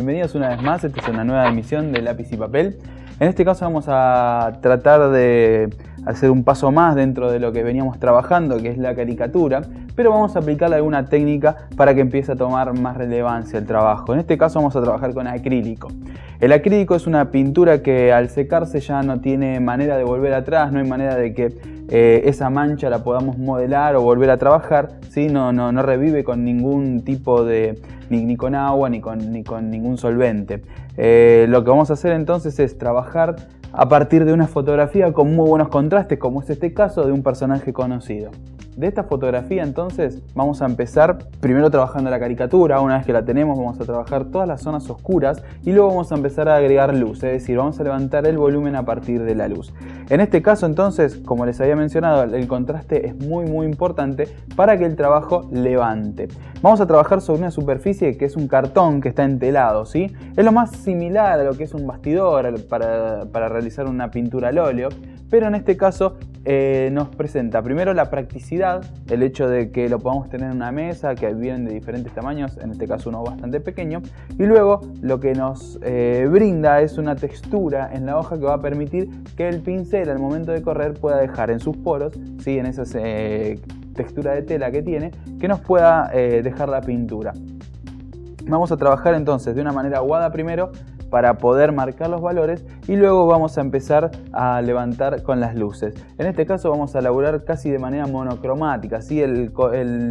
Bienvenidos una vez más, esta es una nueva emisión de Lápiz y Papel. En este caso vamos a tratar de hacer un paso más dentro de lo que veníamos trabajando, que es la caricatura, pero vamos a aplicarle alguna técnica para que empiece a tomar más relevancia el trabajo. En este caso vamos a trabajar con acrílico. El acrílico es una pintura que al secarse ya no tiene manera de volver atrás, no hay manera de que esa mancha la podamos modelar o volver a trabajar, ¿sí? No revive con ningún tipo de, ni con agua ni con ningún solvente. Lo que vamos a hacer entonces es trabajar a partir de una fotografía con muy buenos contrastes, como es este caso de un personaje conocido. De esta fotografía entonces vamos a empezar primero trabajando la caricatura. Una vez que la tenemos vamos a trabajar todas las zonas oscuras y luego vamos a empezar a agregar luz, es decir, vamos a levantar el volumen a partir de la luz. En este caso entonces, como les había mencionado, el contraste es muy importante para que el trabajo levante. Vamos a trabajar sobre una superficie que es un cartón que está entelado, ¿sí? Es lo más similar a lo que es un bastidor para realizar una pintura al óleo, pero en este caso nos presenta primero la practicidad, el hecho de que lo podamos tener en una mesa, que vienen de diferentes tamaños, en este caso uno bastante pequeño, y luego lo que nos brinda es una textura en la hoja que va a permitir que el pincel al momento de correr pueda dejar en sus poros, ¿sí? En esa textura de tela que tiene, que nos pueda dejar la pintura. Vamos a trabajar entonces de una manera aguada primero, para poder marcar los valores y luego vamos a empezar a levantar con las luces. En este caso vamos a elaborar casi de manera monocromática, ¿sí? El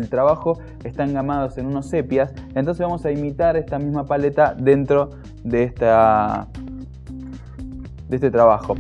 trabajo está engamado en unos sepias, entonces vamos a imitar esta misma paleta dentro de este trabajo.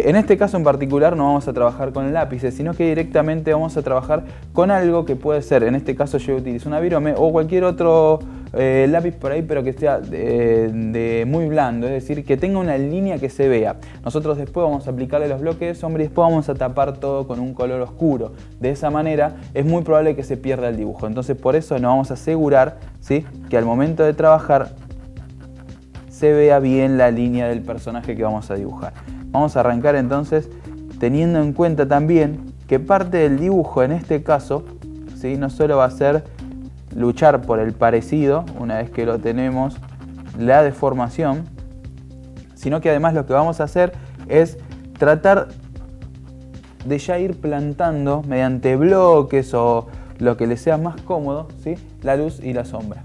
En este caso en particular no vamos a trabajar con lápices, sino que directamente vamos a trabajar con algo que puede ser, en este caso yo utilizo una virome o cualquier otro lápiz por ahí, pero que sea muy blando, es decir, que tenga una línea que se vea. Nosotros después vamos a aplicarle los bloques de sombra y después vamos a tapar todo con un color oscuro. De esa manera es muy probable que se pierda el dibujo. Entonces por eso nos vamos a asegurar, ¿sí?, que al momento de trabajar se vea bien la línea del personaje que vamos a dibujar. Vamos a arrancar entonces teniendo en cuenta también que parte del dibujo en este caso, ¿sí?, no solo va a ser luchar por el parecido, una vez que lo tenemos, la deformación, sino que además lo que vamos a hacer es tratar de ya ir plantando mediante bloques o lo que les sea más cómodo, ¿sí?, la luz y la sombra.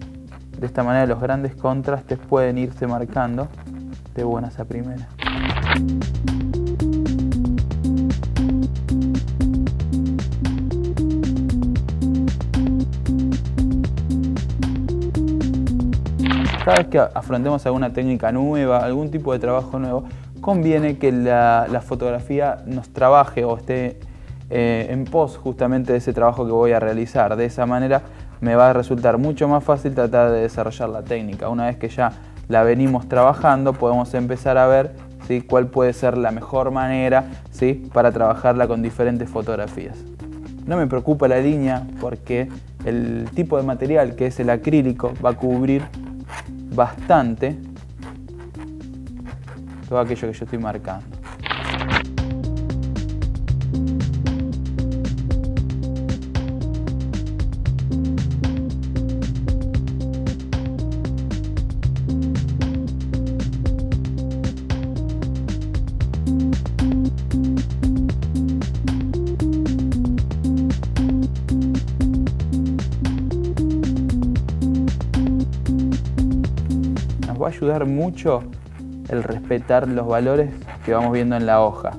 De esta manera los grandes contrastes pueden irse marcando de buenas a primeras. Cada vez que afrontemos alguna técnica nueva, algún tipo de trabajo nuevo, conviene que la fotografía nos trabaje o esté en pos justamente de ese trabajo que voy a realizar. De esa manera me va a resultar mucho más fácil tratar de desarrollar la técnica. Una vez que ya la venimos trabajando, podemos empezar a ver, ¿sí?, ¿sí? Cuál puede ser la mejor manera, ¿sí? Para trabajarla con diferentes fotografías. No me preocupa la línea porque el tipo de material que es el acrílico va a cubrir bastante todo aquello que yo estoy marcando. Nos va a ayudar mucho el respetar los valores que vamos viendo en la hoja,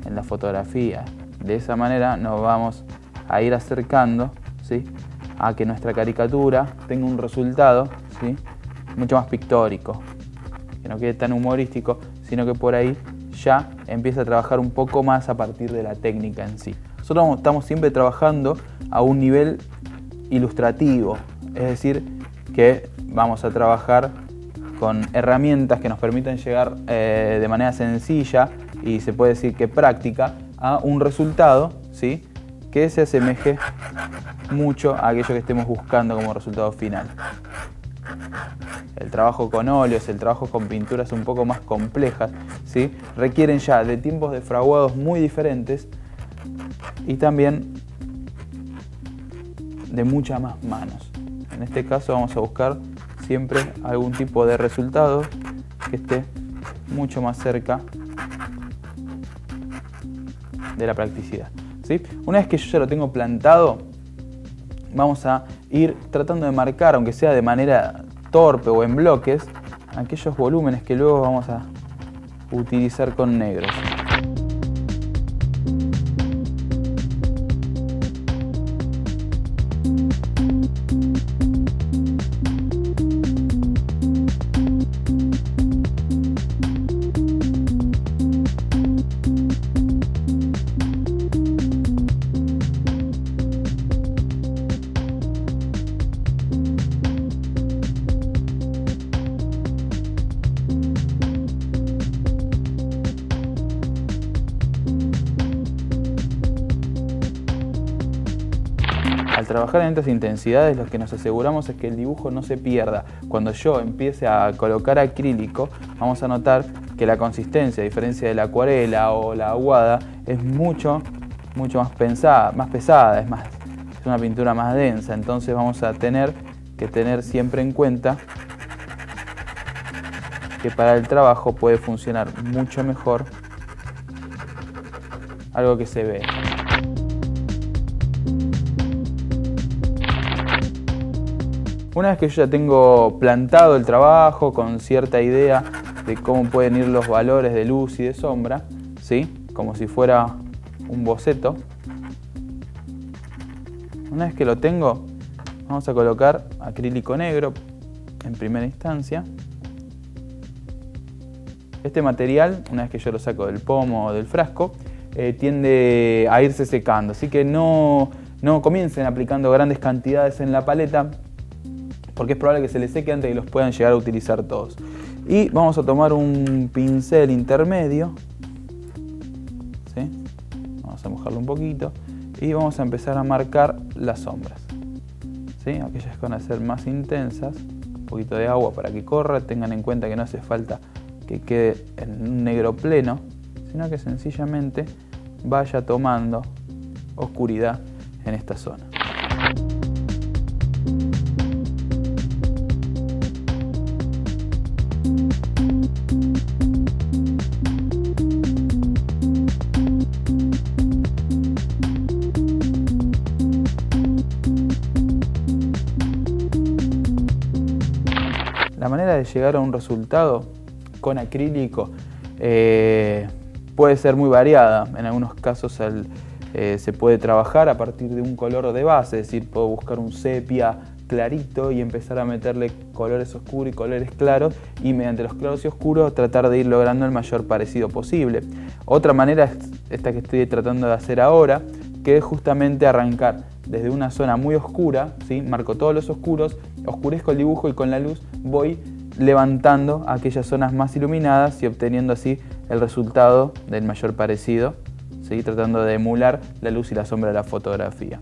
en la fotografía. De esa manera nos vamos a ir acercando, ¿sí? A que nuestra caricatura tenga un resultado, ¿sí? Mucho más pictórico, que no quede tan humorístico, sino que por ahí ya empieza a trabajar un poco más a partir de la técnica en sí. Nosotros estamos siempre trabajando a un nivel ilustrativo, es decir, que vamos a trabajar con herramientas que nos permitan llegar de manera sencilla y se puede decir que práctica a un resultado, ¿sí? Que se asemeje mucho a aquello que estemos buscando como resultado final. El trabajo con óleos, el trabajo con pinturas un poco más complejas, ¿sí? Requieren ya de tiempos de fraguados muy diferentes y también de muchas más manos. En este caso vamos a buscar siempre algún tipo de resultado que esté mucho más cerca de la practicidad, ¿sí? Una vez que yo ya lo tengo plantado, vamos a ir tratando de marcar, aunque sea de manera torpe o en bloques, aquellos volúmenes que luego vamos a utilizar con negros. Al trabajar en estas intensidades, lo que nos aseguramos es que el dibujo no se pierda. Cuando yo empiece a colocar acrílico, vamos a notar que la consistencia, a diferencia de la acuarela o la aguada, es mucho más pesada, es una pintura más densa. Entonces vamos a tener que tener siempre en cuenta que para el trabajo puede funcionar mucho mejor algo que se ve. Una vez que yo ya tengo plantado el trabajo con cierta idea de cómo pueden ir los valores de luz y de sombra, ¿sí? Como si fuera un boceto. Una vez que lo tengo, vamos a colocar acrílico negro en primera instancia. Este material, una vez que yo lo saco del pomo o del frasco, tiende a irse secando, así que no comiencen aplicando grandes cantidades en la paleta, porque es probable que se les seque antes de que los puedan llegar a utilizar todos. Y vamos a tomar un pincel intermedio, ¿sí? Vamos a mojarlo un poquito y vamos a empezar a marcar las sombras, ¿sí? Aquellas que van a ser más intensas, un poquito de agua para que corra. Tengan en cuenta que no hace falta que quede en un negro pleno, sino que sencillamente vaya tomando oscuridad en esta zona. La manera de llegar a un resultado con acrílico puede ser muy variada. En algunos casos se puede trabajar a partir de un color de base, es decir, puedo buscar un sepia clarito y empezar a meterle colores oscuros y colores claros, y mediante los claros y oscuros tratar de ir logrando el mayor parecido posible. Otra manera es esta que estoy tratando de hacer ahora, que es justamente arrancar desde una zona muy oscura, ¿sí? Marco todos los oscuros, oscurezco el dibujo y con la luz voy levantando aquellas zonas más iluminadas y obteniendo así el resultado del mayor parecido, ¿sí? Tratando de emular la luz y la sombra de la fotografía.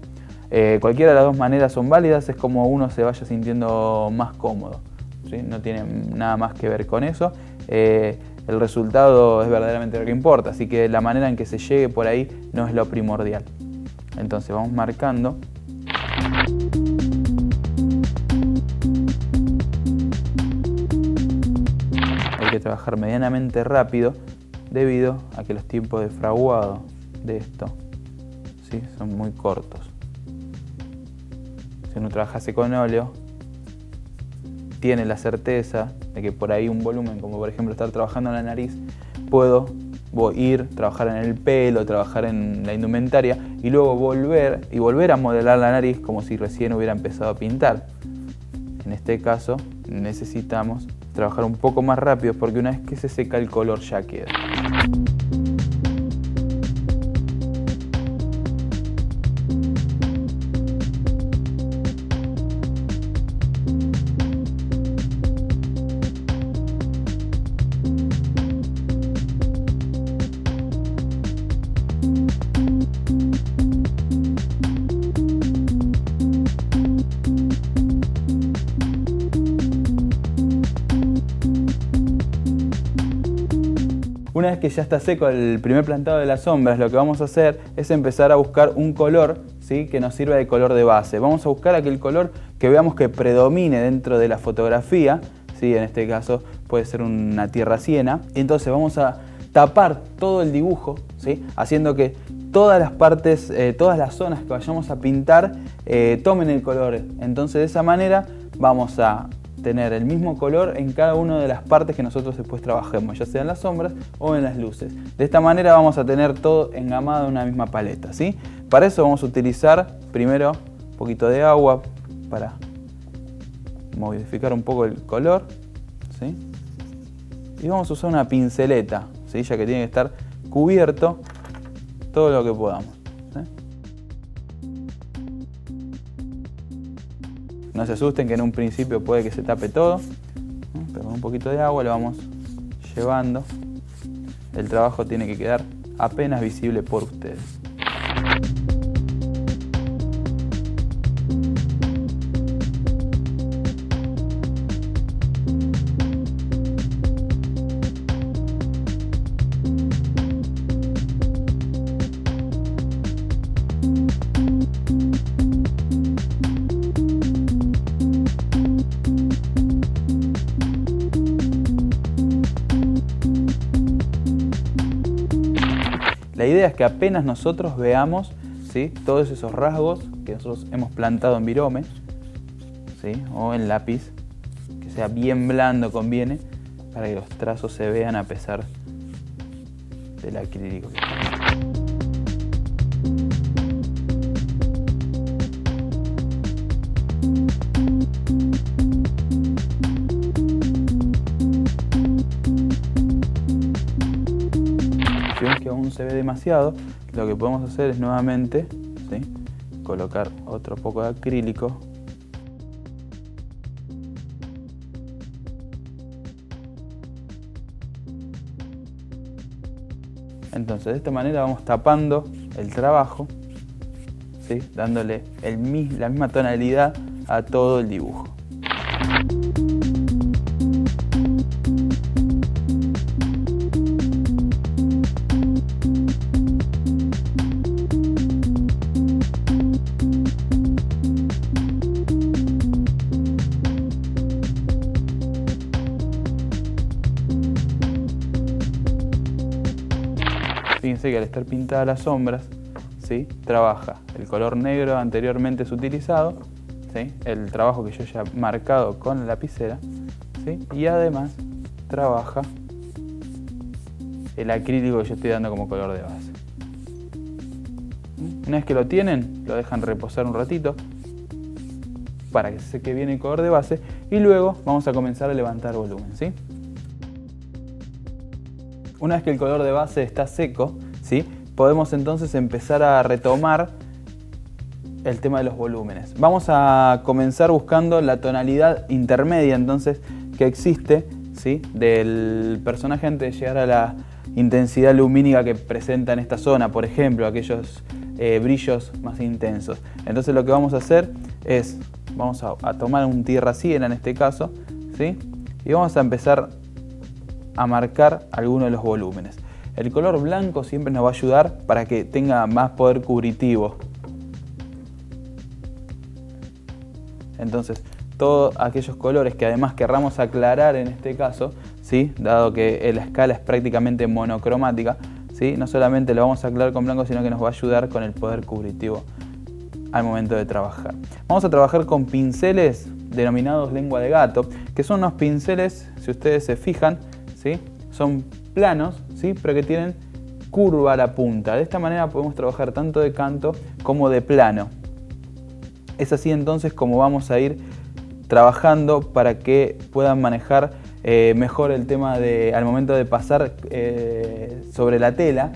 Cualquiera de las dos maneras son válidas, es como uno se vaya sintiendo más cómodo, ¿sí? No tiene nada más que ver con eso. El resultado es verdaderamente lo que importa, así que la manera en que se llegue por ahí no es lo primordial. Entonces vamos marcando. Hay que trabajar medianamente rápido debido a que los tiempos de fraguado de esto, ¿sí? Son muy cortos. Si uno trabajase con óleo, tiene la certeza de que por ahí un volumen, como por ejemplo estar trabajando en la nariz, puedo ir, trabajar en el pelo, trabajar en la indumentaria y luego volver a modelar la nariz como si recién hubiera empezado a pintar. En este caso necesitamos trabajar un poco más rápido porque una vez que se seca el color ya queda. Una vez que ya está seco el primer plantado de las sombras, lo que vamos a hacer es empezar a buscar un color, ¿sí? Que nos sirva de color de base. Vamos a buscar aquel color que veamos que predomine dentro de la fotografía, ¿sí? En este caso puede ser una tierra siena. Entonces vamos a tapar todo el dibujo, ¿sí? Haciendo que todas las partes, todas las zonas que vayamos a pintar tomen el color. Entonces de esa manera vamos a tener el mismo color en cada una de las partes que nosotros después trabajemos, ya sea en las sombras o en las luces. De esta manera vamos a tener todo engamado en una misma paleta, ¿sí? Para eso vamos a utilizar primero un poquito de agua para modificar un poco el color, ¿sí? Y vamos a usar una pinceleta, ¿sí? Ya que tiene que estar cubierto todo lo que podamos, ¿sí? No se asusten que en un principio puede que se tape todo, ¿no? Pero con un poquito de agua lo vamos llevando. El trabajo tiene que quedar apenas visible por ustedes. La idea es que apenas nosotros veamos, ¿sí? Todos esos rasgos que nosotros hemos plantado en virome, ¿sí? O en lápiz, que sea bien blando conviene, para que los trazos se vean a pesar del acrílico. Si vemos que aún se ve demasiado, lo que podemos hacer es nuevamente, ¿sí? Colocar otro poco de acrílico. Entonces de esta manera vamos tapando el trabajo, ¿sí? Dándole la misma tonalidad a todo el dibujo. Fíjense que al estar pintadas las sombras, ¿sí? Trabaja el color negro anteriormente es utilizado, ¿sí? El trabajo que yo ya he marcado con la lapicera, ¿sí? Y además trabaja el acrílico que yo estoy dando como color de base. Una vez que lo tienen, lo dejan reposar un ratito para que se seque bien el color de base y luego vamos a comenzar a levantar volumen, ¿sí? Una vez que el color de base está seco, ¿sí? Podemos entonces empezar a retomar el tema de los volúmenes. Vamos a comenzar buscando la tonalidad intermedia entonces que existe, ¿sí?, del personaje antes de llegar a la intensidad lumínica que presenta en esta zona, por ejemplo, aquellos brillos más intensos. Entonces lo que vamos a hacer es, vamos a tomar un tierra siena en este caso, ¿sí?, y vamos a empezar a marcar algunos de los volúmenes. El color blanco siempre nos va a ayudar para que tenga más poder cubritivo. Entonces, todos aquellos colores que además querramos aclarar en este caso, ¿sí?, dado que la escala es prácticamente monocromática, ¿sí?, no solamente lo vamos a aclarar con blanco, sino que nos va a ayudar con el poder cubritivo al momento de trabajar. Vamos a trabajar con pinceles denominados lengua de gato, que son unos pinceles, si ustedes se fijan, ¿sí?, son planos, ¿sí?, pero que tienen curva a la punta. De esta manera podemos trabajar tanto de canto como de plano. Es así entonces como vamos a ir trabajando para que puedan manejar mejor el tema de, al momento de pasar sobre la tela,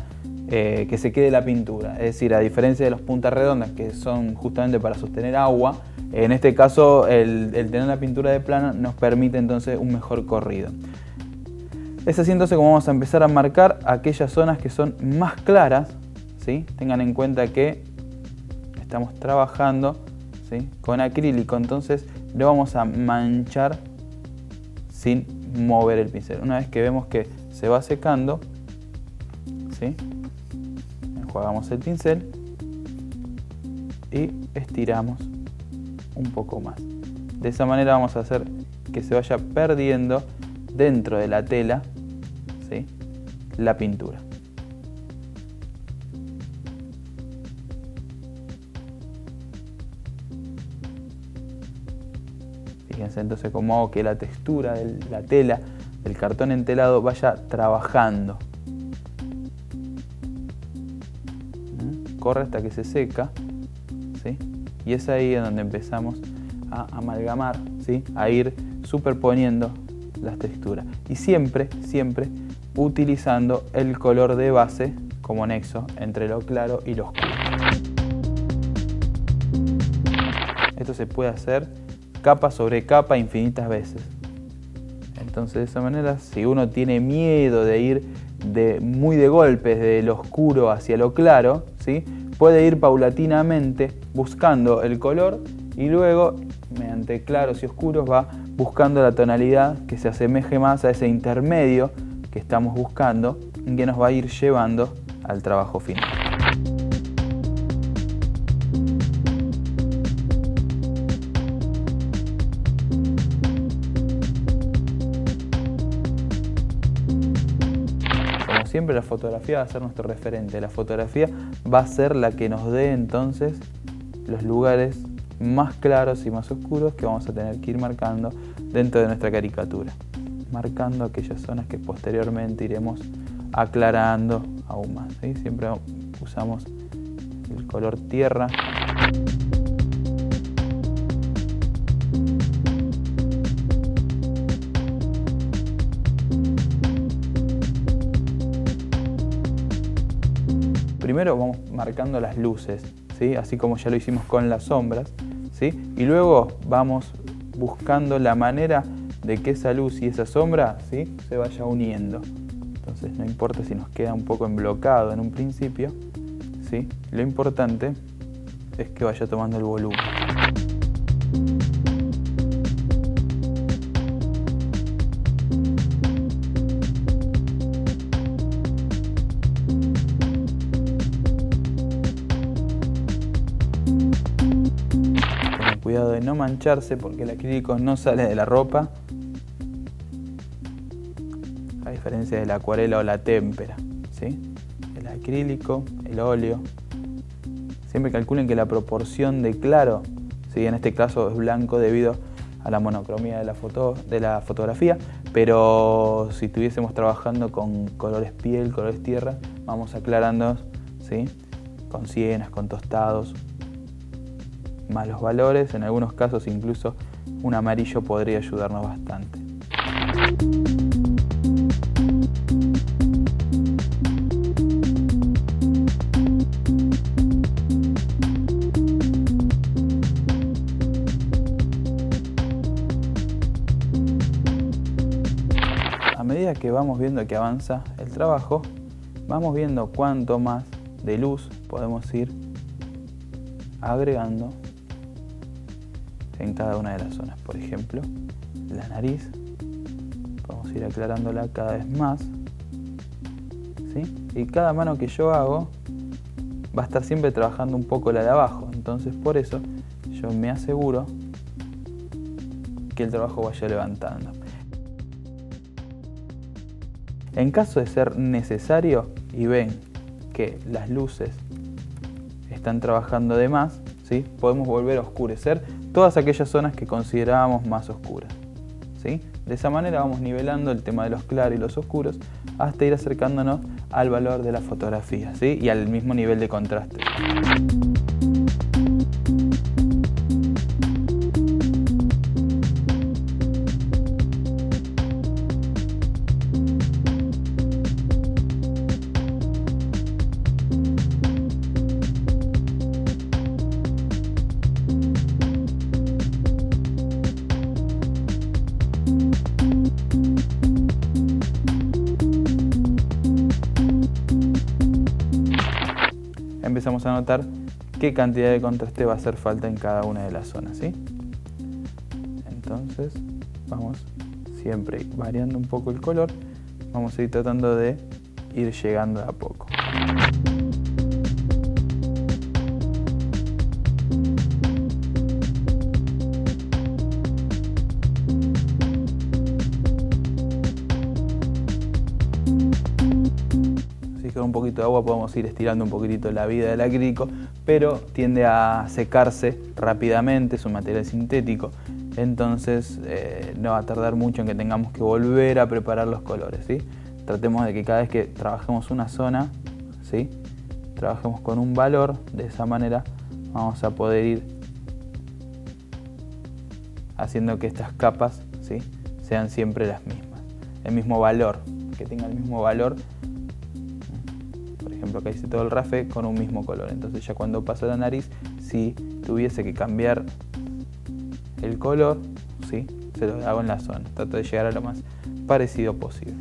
que se quede la pintura. Es decir, a diferencia de los puntas redondas, que son justamente para sostener agua, en este caso el tener la pintura de plano nos permite entonces un mejor corrido. Es así entonces como vamos a empezar a marcar aquellas zonas que son más claras, ¿sí? Tengan en cuenta que estamos trabajando, ¿sí?, con acrílico, entonces lo vamos a manchar sin mover el pincel. Una vez que vemos que se va secando, ¿sí?, enjuagamos el pincel y estiramos un poco más. De esa manera vamos a hacer que se vaya perdiendo dentro de la tela, ¿sí?, la pintura. Fíjense entonces cómo hago que la textura de la tela, del cartón entelado, vaya trabajando. Corre hasta que se seca, ¿sí?, y es ahí en donde empezamos a amalgamar, ¿sí?, a ir superponiendo las texturas. Y siempre utilizando el color de base como nexo entre lo claro y lo oscuro. Esto se puede hacer capa sobre capa infinitas veces. Entonces, de esa manera, si uno tiene miedo de ir muy de golpes de lo oscuro hacia lo claro, ¿sí?, puede ir paulatinamente buscando el color y luego, mediante claros y oscuros, va buscando la tonalidad que se asemeje más a ese intermedio que estamos buscando y que nos va a ir llevando al trabajo final. Como siempre, la fotografía va a ser nuestro referente. La fotografía va a ser la que nos dé entonces los lugares más claros y más oscuros que vamos a tener que ir marcando dentro de nuestra caricatura, marcando aquellas zonas que posteriormente iremos aclarando aún más, ¿sí? Siempre usamos el color tierra. Primero vamos marcando las luces, ¿sí?, así como ya lo hicimos con las sombras, ¿sí?, y luego vamos buscando la manera de que esa luz y esa sombra, ¿sí?, se vaya uniendo. Entonces no importa si nos queda un poco emblocado en un principio, ¿sí?, lo importante es que vaya tomando el volumen. Cuidado de no mancharse porque el acrílico no sale de la ropa, a diferencia de la acuarela o la témpera, ¿sí? El acrílico, el óleo, siempre calculen que la proporción de claro, ¿sí?, en este caso es blanco debido a la monocromía de la fotografía, pero si estuviésemos trabajando con colores piel, colores tierra, vamos aclarando, ¿sí?, con sienas, con tostados, más los valores, en algunos casos incluso un amarillo podría ayudarnos bastante. medida que vamos viendo que avanza el trabajo, vamos viendo cuánto más de luz podemos ir agregando en cada una de las zonas. Por ejemplo, la nariz, vamos a ir aclarándola cada vez más, ¿sí? Y cada mano que yo hago va a estar siempre trabajando un poco la de abajo, entonces por eso yo me aseguro que el trabajo vaya levantando. En caso de ser necesario y ven que las luces están trabajando de más, ¿sí? Podemos volver a oscurecer todas aquellas zonas que considerábamos más oscuras, ¿sí? De esa manera vamos nivelando el tema de los claros y los oscuros hasta ir acercándonos al valor de la fotografía, ¿sí? Y al mismo nivel de contraste. Empezamos a notar qué cantidad de contraste va a hacer falta en cada una de las zonas, ¿sí? Entonces vamos siempre variando un poco el color, vamos a ir tratando de ir llegando de a poco. Con un poquito de agua podemos ir estirando un poquitito la vida del acrílico, pero tiende a secarse rápidamente, es un material sintético, entonces no va a tardar mucho en que tengamos que volver a preparar los colores, ¿sí? Tratemos de que cada vez que trabajemos una zona, ¿sí? Trabajemos con un valor, de esa manera vamos a poder ir haciendo que estas capas, ¿sí? Sean siempre las mismas, el mismo valor, que tenga el mismo valor. Por ejemplo, acá hice todo el rafe con un mismo color, entonces ya cuando paso la nariz, si tuviese que cambiar el color, ¿sí? Se lo hago en la zona, trato de llegar a lo más parecido posible.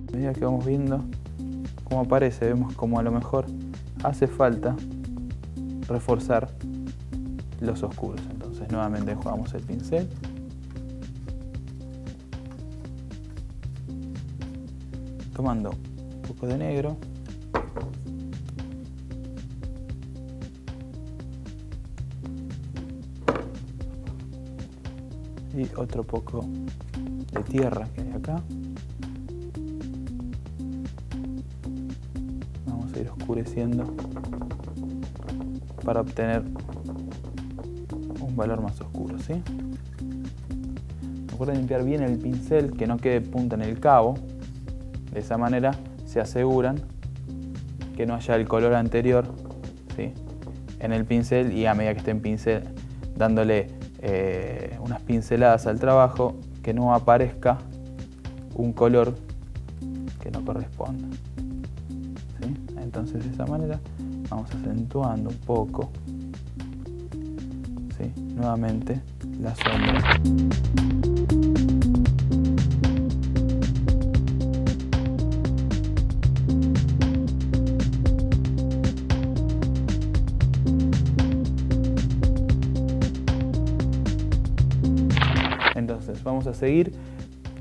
A medida que vamos viendo cómo aparece, vemos como a lo mejor hace falta reforzar los oscuros. Entonces nuevamente enjuagamos el pincel. Tomando un poco de negro. Y otro poco de tierra que hay acá. Vamos a ir oscureciendo para obtener un valor más oscuro, ¿sí? Recuerden limpiar bien el pincel, que no quede punta en el cabo. De esa manera se aseguran que no haya el color anterior, ¿sí? En el pincel, y a medida que esté dándole unas pinceladas al trabajo, que no aparezca un color que no corresponda, ¿sí? Entonces de esa manera vamos acentuando un poco, ¿sí? Nuevamente la sombra. Entonces vamos a seguir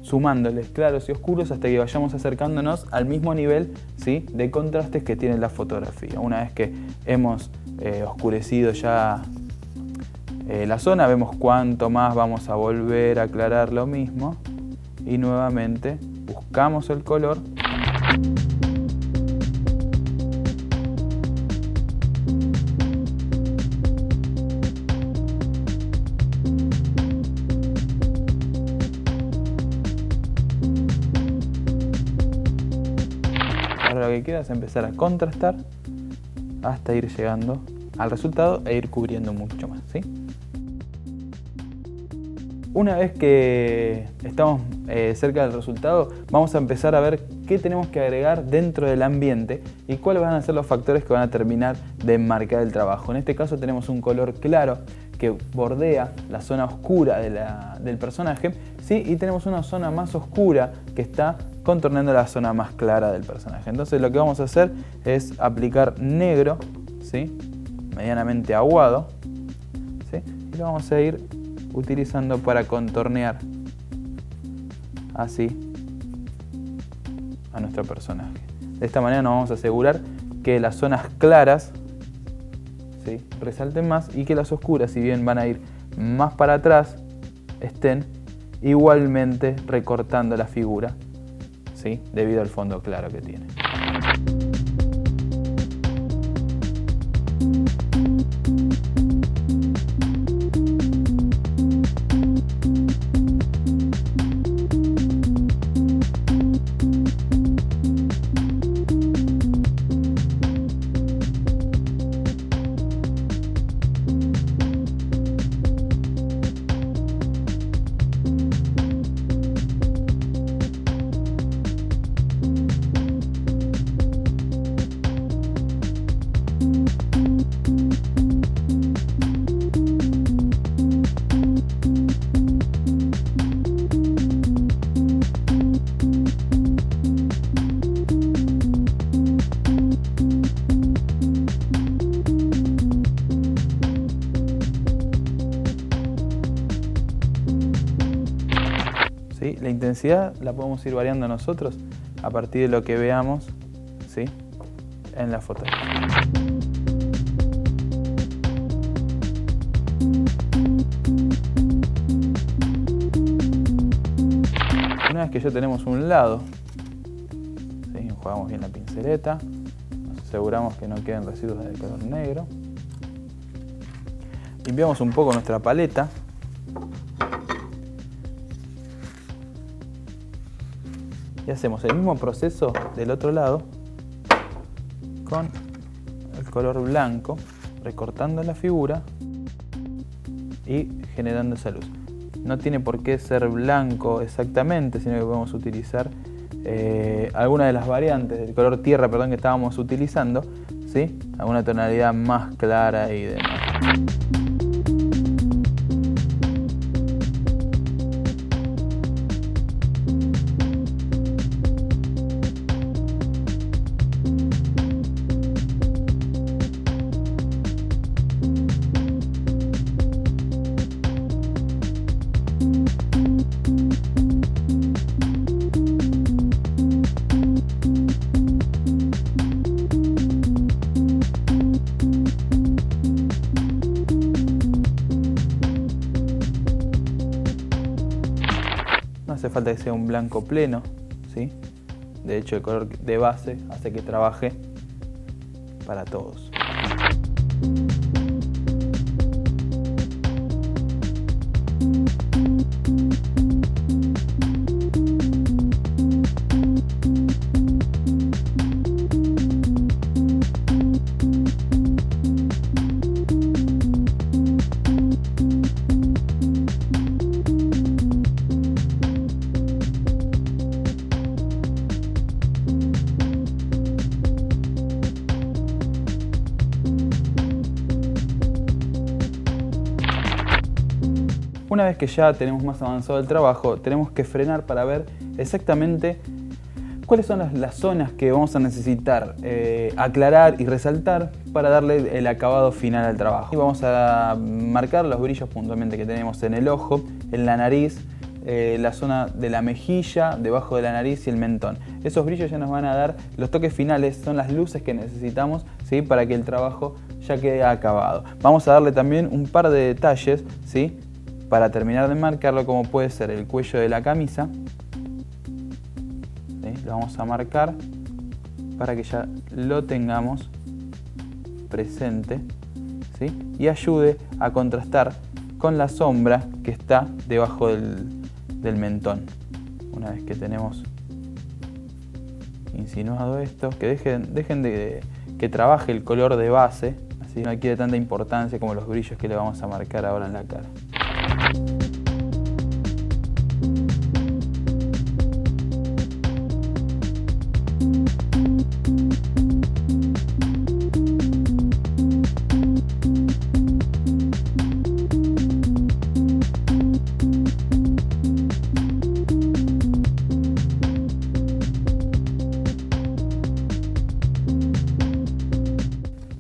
sumándoles claros y oscuros hasta que vayamos acercándonos al mismo nivel, ¿sí? De contrastes que tiene la fotografía. Una vez que hemos oscurecido ya la zona, vemos cuánto más vamos a volver a aclarar lo mismo y nuevamente buscamos el color. Ahora lo que queda es empezar a contrastar hasta ir llegando al resultado e ir cubriendo mucho más, ¿sí? Una vez que estamos cerca del resultado, vamos a empezar a ver qué tenemos que agregar dentro del ambiente y cuáles van a ser los factores que van a terminar de enmarcar el trabajo. En este caso tenemos un color claro que bordea la zona oscura del personaje, ¿sí? Y tenemos una zona más oscura que está contorneando la zona más clara del personaje. Entonces lo que vamos a hacer es aplicar negro, ¿sí? Medianamente aguado, ¿sí? Y lo vamos a ir utilizando para contornear así a nuestro personaje. De esta manera nos vamos a asegurar que las zonas claras, ¿sí?, resalten más y que las oscuras, si bien van a ir más para atrás, estén igualmente recortando la figura, ¿sí?, debido al fondo claro que tiene. ¿Sí? La intensidad la podemos ir variando nosotros a partir de lo que veamos, ¿sí?, en la fotografía. Una vez que ya tenemos un lado, ¿sí?, enjuagamos bien la pinceleta, nos aseguramos que no queden residuos de color negro, limpiamos un poco nuestra paleta. Y hacemos el mismo proceso del otro lado con el color blanco, recortando la figura y generando esa luz. No tiene por qué ser blanco exactamente, sino que podemos utilizar alguna de las variantes del color tierra, perdón, que estábamos utilizando, ¿sí?, alguna tonalidad más clara y demás. No hace falta que sea un blanco pleno, ¿sí? De hecho, el color de base hace que trabaje para todos. Una vez que ya tenemos más avanzado el trabajo, tenemos que frenar para ver exactamente cuáles son las zonas que vamos a necesitar aclarar y resaltar para darle el acabado final al trabajo. Y vamos a marcar los brillos puntualmente que tenemos en el ojo, en la nariz, la zona de la mejilla, debajo de la nariz y el mentón. Esos brillos ya nos van a dar los toques finales, son las luces que necesitamos, ¿sí?, para que el trabajo ya quede acabado. Vamos a darle también un par de detalles, ¿sí?, para terminar de marcarlo, como puede ser el cuello de la camisa, ¿sí?, lo vamos a marcar para que ya lo tengamos presente, ¿sí?, y ayude a contrastar con la sombra que está debajo del mentón. Una vez que tenemos insinuado esto, que dejen de que trabaje el color de base, así no adquiere tanta importancia como los brillos que le vamos a marcar ahora en la cara.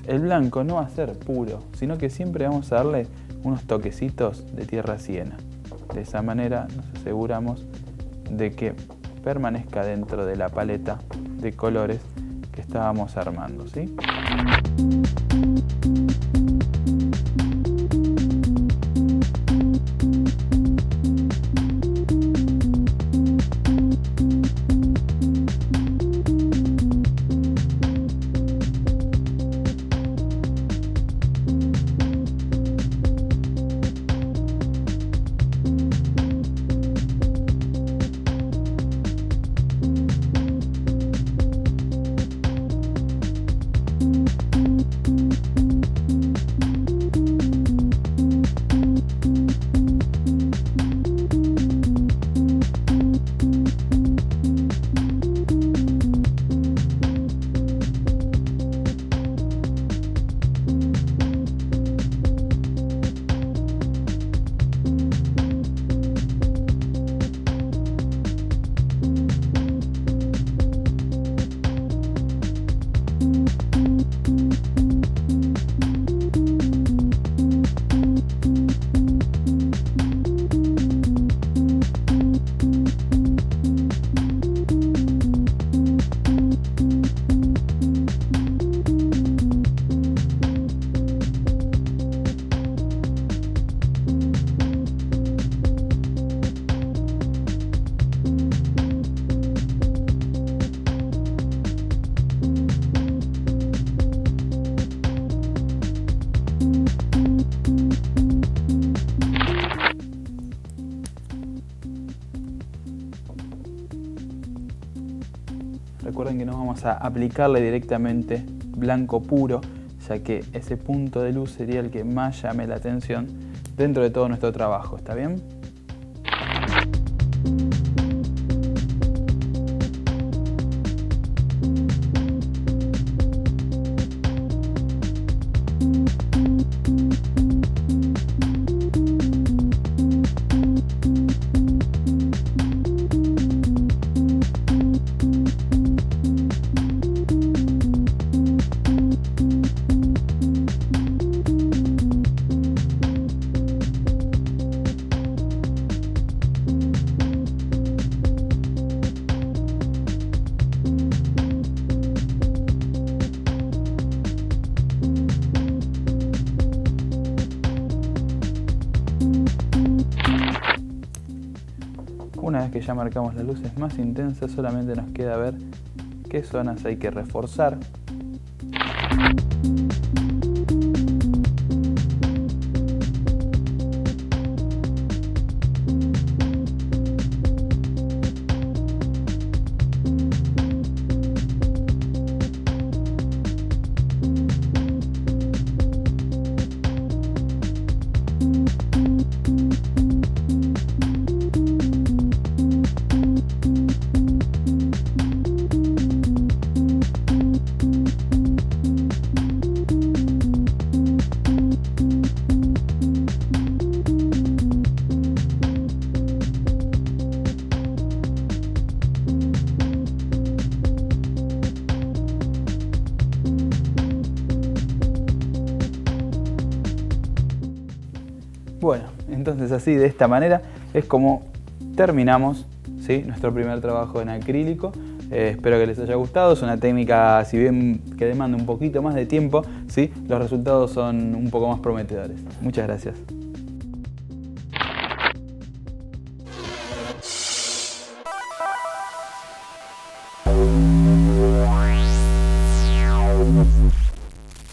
el blanco no va a ser puro, sino que siempre vamos a darle unos toquecitos de tierra siena. De esa manera nos aseguramos de que permanezca dentro de la paleta de colores que estábamos armando, ¿sí? Recuerden que no vamos a aplicarle directamente blanco puro, ya que ese punto de luz sería el que más llame la atención dentro de todo nuestro trabajo, ¿está bien? Una vez que ya marcamos las luces más intensas, solamente nos queda ver qué zonas hay que reforzar. Bueno, entonces así de esta manera es como terminamos, ¿sí?, nuestro primer trabajo en acrílico. Espero que les haya gustado. Es una técnica, si bien que demanda un poquito más de tiempo, ¿sí?, los resultados son un poco más prometedores. Muchas gracias.